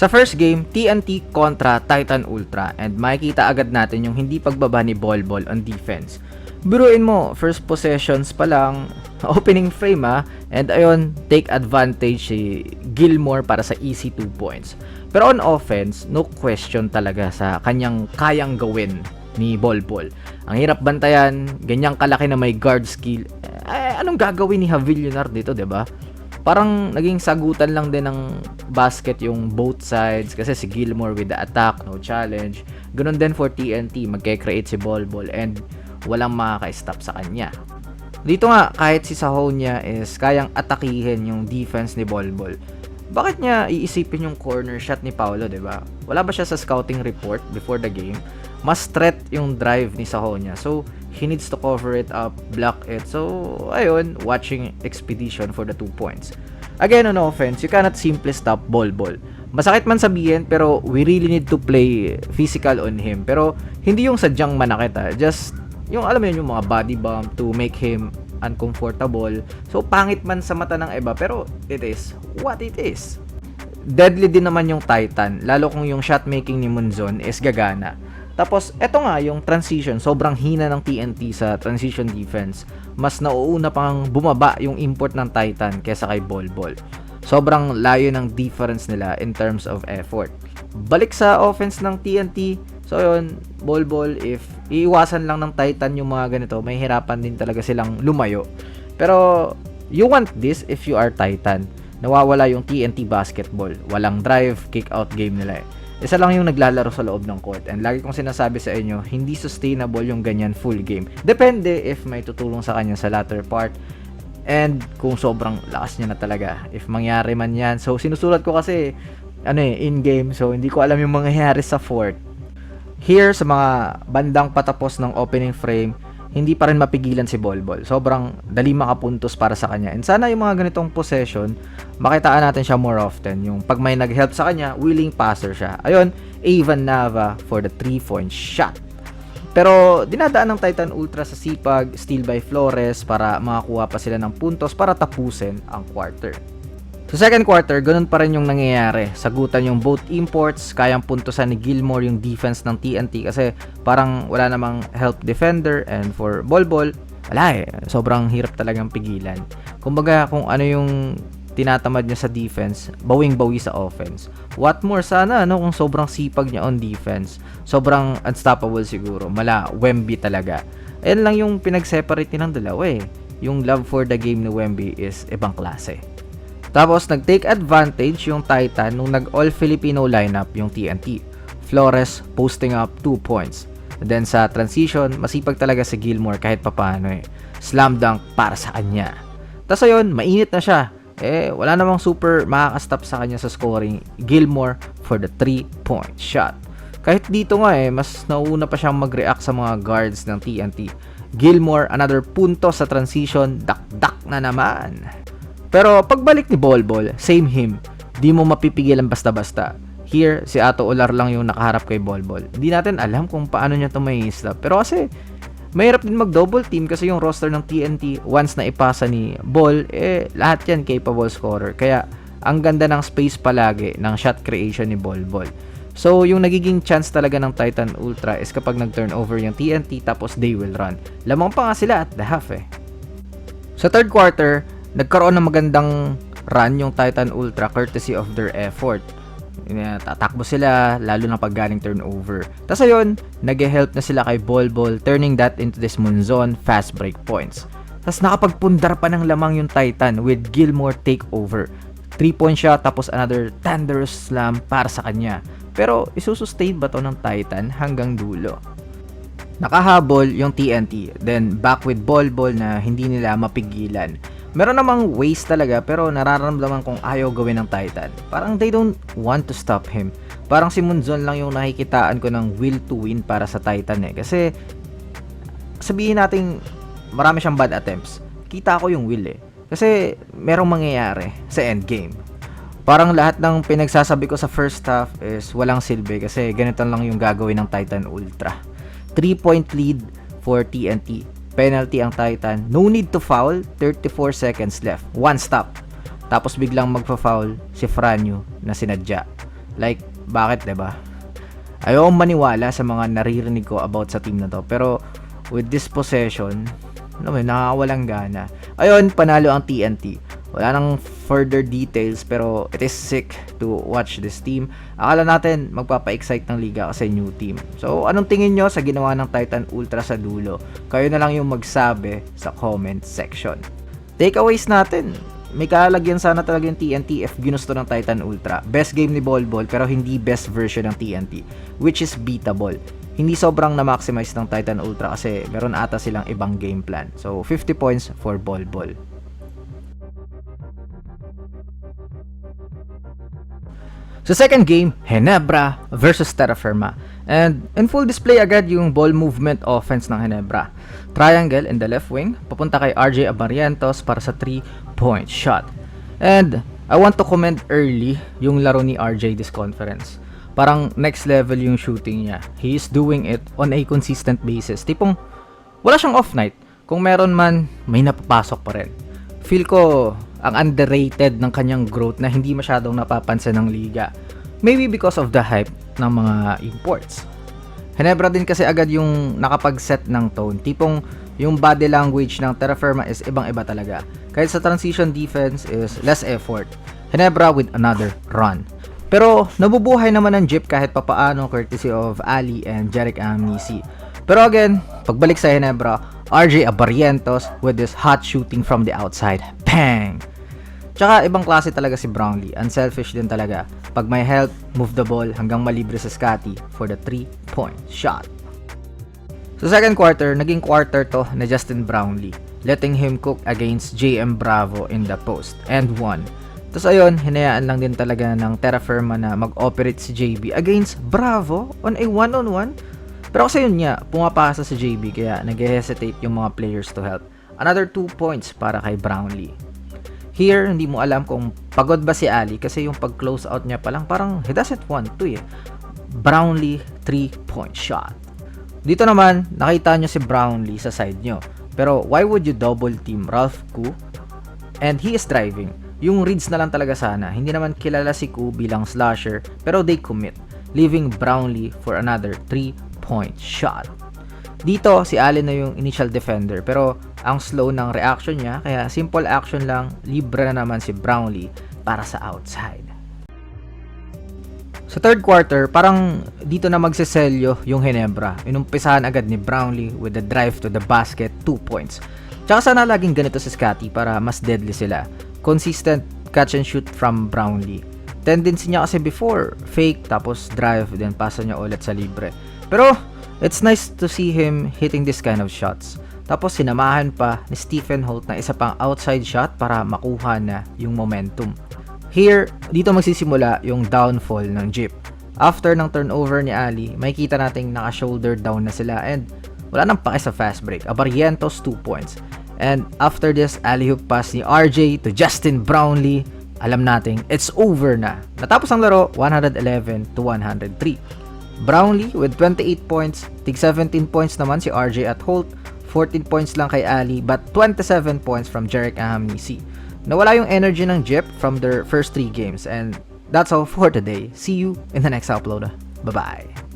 Sa first game, TNT kontra Titan Ultra and makikita agad natin yung hindi pagbaba ni Bolbol on defense. Biruin mo, first possessions pa lang, opening frame and ayun, take advantage si Gilmore para sa easy 2 points. Pero on offense, no question talaga sa kanyang kayang gawin ni Bolbol. Ang hirap bantayan, ganyang kalaki na may guard skill. Anong gagawin ni Javillonar dito, 'di ba? Parang naging sagutan lang din ng basket yung both sides kasi si Gilmore with the attack, no challenge. Ganun din for TNT, magke-create si Bolbol and walang makaka-stop sa kanya. Dito nga, kahit si Sahonia is kayang atakihin yung defense ni Bolbol. Bakit niya iisipin yung corner shot ni Paolo, 'di ba? Wala ba siya sa scouting report before the game? Mas threat yung drive ni Sahonia. So, he needs to cover it up, block it. So, ayun, watching expedition for the 2 points. Again, on offense, you cannot simply stop Bolbol. Masakit man sabihin, pero we really need to play physical on him. Pero, hindi yung sadyang manakit just yung alam mo yun, yung mga body bump to make him uncomfortable. So, pangit man sa mata ng iba, pero it is what it is. Deadly din naman yung Titan, lalo kung yung shot making ni Munzon is gagana. Tapos, eto nga, yung transition, sobrang hina ng TNT sa transition defense. Mas nauuna pang bumaba yung import ng Titan kesa kay Bolbol. Sobrang layo ng difference nila in terms of effort. Balik sa offense ng TNT, so yun, Bolbol, if iiwasan lang ng Titan yung mga ganito, may hirapan din talaga silang lumayo. Pero, you want this if you are Titan. Nawawala yung TNT basketball. Walang drive, kick out game nila Isa lang yung naglalaro sa loob ng court. And lagi kong sinasabi sa inyo, hindi sustainable yung ganyan full game. Depende if may tutulong sa kanya sa latter part. And kung sobrang lakas niya na talaga. If mangyari man yan. So, sinusulat ko kasi, in-game. So, hindi ko alam yung mangyayari sa fourth. Here, sa mga bandang patapos ng opening frame, hindi pa rin mapigilan si Bolbol. Sobrang dali makapuntos para sa kanya. And sana yung mga ganitong possession, makitaan natin siya more often. Yung pag may nag-help sa kanya, willing passer siya. Ayun, Avan Nava for the 3-point shot. Pero dinadaan ng Titan Ultra sa sipag, steal by Flores para makakuha pa sila ng puntos para tapusin ang quarter. Sa second quarter, ganun pa rin yung nangyayari. Sagutan yung both imports, kayang puntosan ni Gilmore yung defense ng TNT kasi parang wala namang help defender, and for Bolbol, wala sobrang hirap talagang pigilan. Kumbaga kung ano yung tinatamad niya sa defense, bawing-bawi sa offense. What more sana kung sobrang sipag niya on defense. Sobrang unstoppable siguro. Mala Wemby talaga. Ayan lang yung pinag-separate nilang dalawa Yung love for the game ni Wemby is ibang klase. Tapos, nag-take advantage yung Titan nung nag-all-Filipino lineup yung TNT. Flores posting up 2 points. And then sa transition, masipag talaga si Gilmore kahit papano Slam dunk para sa kanya. Tapos ayun, mainit na siya. Wala namang super makaka-stop sa kanya sa scoring. Gilmore for the 3-point shot. Kahit dito nga mas nauuna pa siyang mag-react sa mga guards ng TNT. Gilmore, another punto sa transition. Dak-dak na naman. Pero pagbalik ni Bolbol, same him. Di mo mapipigilan basta-basta. Here, si Ato Olar lang yung nakaharap kay Bolbol. Hindi natin alam kung paano niya ito may stop. Pero kasi, mahirap din mag-double team kasi yung roster ng TNT, once na ipasa ni Ball, lahat yan capable scorer. Kaya, ang ganda ng space palagi ng shot creation ni Bolbol. So, yung nagiging chance talaga ng Titan Ultra is kapag nag-turnover yung TNT tapos they will run. Lamang pa nga sila at the half Sa third quarter, nagkaroon ng magandang run yung Titan Ultra courtesy of their effort. Tatakbo sila, lalo na pag galing turnover. Tapos ayun, nag-help na sila kay Bolbol, turning that into this Munzon fast break points. Tapos nakapagpundar pa ng lamang yung Titan with Gilmore takeover. 3-point shot, tapos another thunderous slam para sa kanya. Pero isusustain ba to ng Titan hanggang dulo? Nakahabol yung TNT, then back with Bolbol na hindi nila mapigilan. Meron namang ways talaga pero nararamdaman kong ayaw gawin ng Titan. Parang they don't want to stop him. Parang si Munzon lang yung nakikitaan ko ng will to win para sa Titan Kasi sabihin natin marami siyang bad attempts. Kita ko yung will Kasi merong mangyayari sa endgame. Parang lahat ng pinagsasabi ko sa first half is walang silbi kasi ganito lang yung gagawin ng Titan Ultra. 3-point lead for TNT. Penalty ang Titan. No need to foul. 34 seconds left. One stop. Tapos biglang magpa-foul si Franyo na sinadya. Like, bakit, 'di ba? Ayokong maniwala sa mga naririnig ko about sa team na to. Pero, with this possession, nakakawalang gana. Ayun, panalo ang TNT. Wala nang further details, pero it is sick to watch this team. Akala natin magpapa-excite ng liga kasi new team. So, anong tingin nyo sa ginawa ng Titan Ultra sa dulo? Kayo na lang yung magsabi sa comment section. Takeaways natin. May kalagyan sana talaga yung TNT if ginusto ng Titan Ultra. Best game ni Bol Bol pero hindi best version ng TNT, which is beatable. Hindi sobrang na-maximize ng Titan Ultra kasi meron ata silang ibang game plan. So, 50 points for Bol Bol. Sa second game, Ginebra versus Terra Firma. And in full display agad yung ball movement offense ng Ginebra. Triangle in the left wing, papunta kay RJ Abarientos para sa 3-point shot. And I want to comment early yung laro ni RJ this conference. Parang next level yung shooting niya. He is doing it on a consistent basis. Tipong wala siyang off night. Kung meron man, may napapasok pa rin. Feel ko ang underrated ng kanyang growth na hindi masyadong napapansin ng liga. Maybe because of the hype ng mga imports. Ginebra din kasi agad yung nakapag-set ng tone. Tipong yung body language ng Terra Firma is ibang-iba talaga. Kahit sa transition defense is less effort. Ginebra with another run. Pero nabubuhay naman ng Jeep kahit papaano courtesy of Ali and Jerick Amnisi. Pero again, pagbalik sa Ginebra, RJ Abarientos with this hot shooting from the outside. Bang! Tsaka ibang klase talaga si Brownlee. Unselfish din talaga. Pag may help, move the ball hanggang malibre sa Scotty for the 3-point shot. Sa second quarter, naging quarter to na Justin Brownlee, letting him cook against JM Bravo in the post and won. Tapos ayun, hinayaan lang din talaga ng Terra Firma na mag-operate si JB against Bravo on a one-on-one. Pero kasi yun nga, pumapasa sa JB kaya nag-hesitate yung mga players to help. Another 2 points para kay Brownlee. Here, hindi mo alam kung pagod ba si Ali kasi yung pag-close out niya pa lang parang he doesn't want to eh. Brownlee 3-point shot. Dito naman, nakita nyo si Brownlee sa side nyo. Pero why would you double team Ralph Koo? And he is driving. Yung reads na lang talaga sana. Hindi naman kilala si Koo bilang slasher pero they commit, leaving Brownlee for another 3-point shot. Dito, si Allen na yung initial defender pero ang slow ng reaction niya kaya simple action lang, libre na naman si Brownlee para sa outside. Sa third quarter, parang dito na magseselyo yung Ginebra. Inumpisahan agad ni Brownlee with the drive to the basket, 2 points. Tsaka sana laging ganito si Scotty para mas deadly sila. Consistent catch and shoot from Brownlee. Tendency niya kasi before, fake tapos drive then pasa niya ulit sa libre. Pero it's nice to see him hitting this kind of shots. Tapos sinamahan pa ni Stephen Holt na isa pang outside shot para makuha na yung momentum. Here, dito magsisimula yung downfall ng Jeep. After ng turnover ni Ali, makikita nating naka-shoulder down na sila and wala nang pake sa fast break. Abarientos 2 points. And after this alley-oop pass ni RJ to Justin Brownlee, alam nating it's over na. Natapos ang laro 111-103. Brownlee with 28 points, tig 17 points naman si RJ at Holt, 14 points lang kay Ali but 27 points from Jerick Amnisi. Nawala yung energy ng Jeep from their first 3 games and that's all for today. See you in the next upload. Bye-bye.